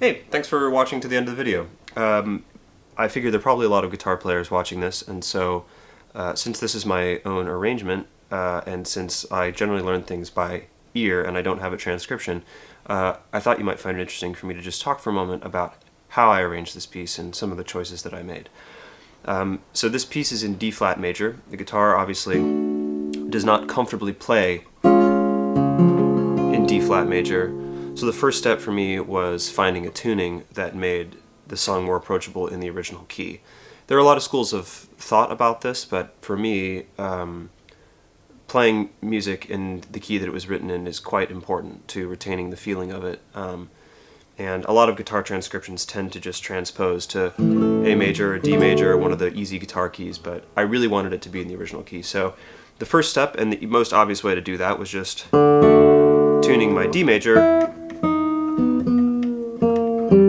Hey, thanks for watching to the end of the video. I figure there are probably a lot of guitar players watching this, and so since this is my own arrangement, and since I generally learn things by ear and I don't have a transcription, I thought you might find it interesting for me to just talk for a moment about how I arranged this piece and some of the choices that I made. So this piece is in D flat major. The guitar obviously does not comfortably play in D flat major. So the first step for me was finding a tuning that made the song more approachable in the original key. There are a lot of schools of thought about this, but for me, playing music in the key that it was written in is quite important to retaining the feeling of it. And a lot of guitar transcriptions tend to just transpose to A major or D major, one of the easy guitar keys, but I really wanted it to be in the original key. So the first step, and the most obvious way to do that, was just tuning my D major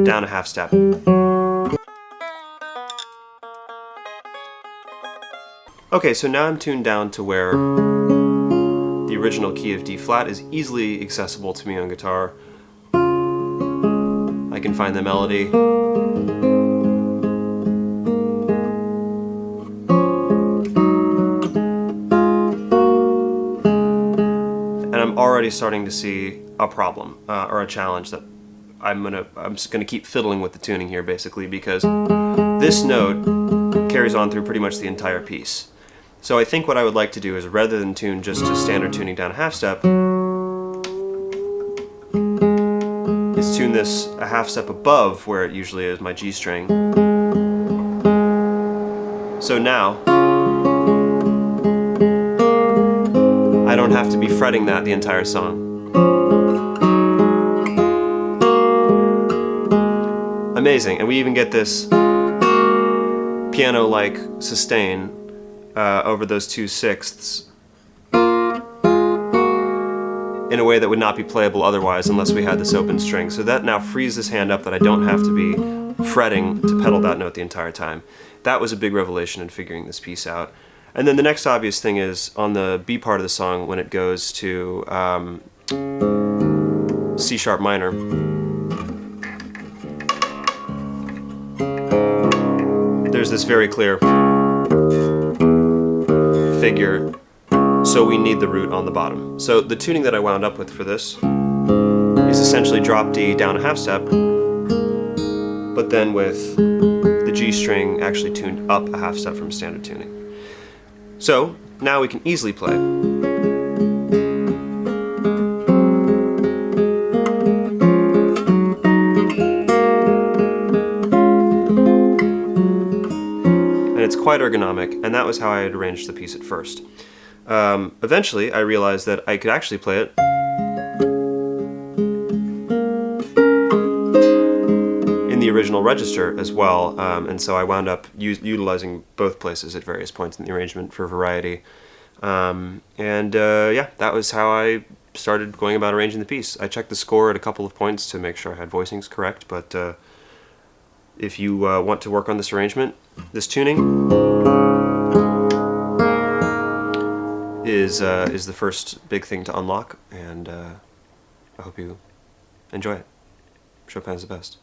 down a half step. Okay, so now I'm tuned down to where the original key of D flat is easily accessible to me on guitar. I can find the melody. And I'm already starting to see a problem, or a challenge that I'm just gonna keep fiddling with the tuning here basically, because this note carries on through pretty much the entire piece. So I think what I would like to do is, rather than tune just a standard tuning down a half step, is tune this a half step above where it usually is my G string. So now I don't have to be fretting that the entire song. Amazing, and we even get this piano-like sustain over those 2/6 in a way that would not be playable otherwise unless we had this open string. So that now frees this hand up that I don't have to be fretting to pedal that note the entire time. That was a big revelation in figuring this piece out. And then the next obvious thing is on the B part of the song, when it goes to C sharp minor. There's this very clear figure, so we need the root on the bottom. So the tuning that I wound up with for this is essentially drop D down a half step, but then with the G string actually tuned up a half step from standard tuning. So now we can easily play. It's quite ergonomic, and that was how I had arranged the piece at first. Eventually, I realized that I could actually play it in the original register as well, and so I wound up utilizing both places at various points in the arrangement for variety. Yeah, that was how I started going about arranging the piece. I checked the score at a couple of points to make sure I had voicings correct, but if you want to work on this arrangement, this tuning is the first big thing to unlock, and I hope you enjoy it. Chopin's the best.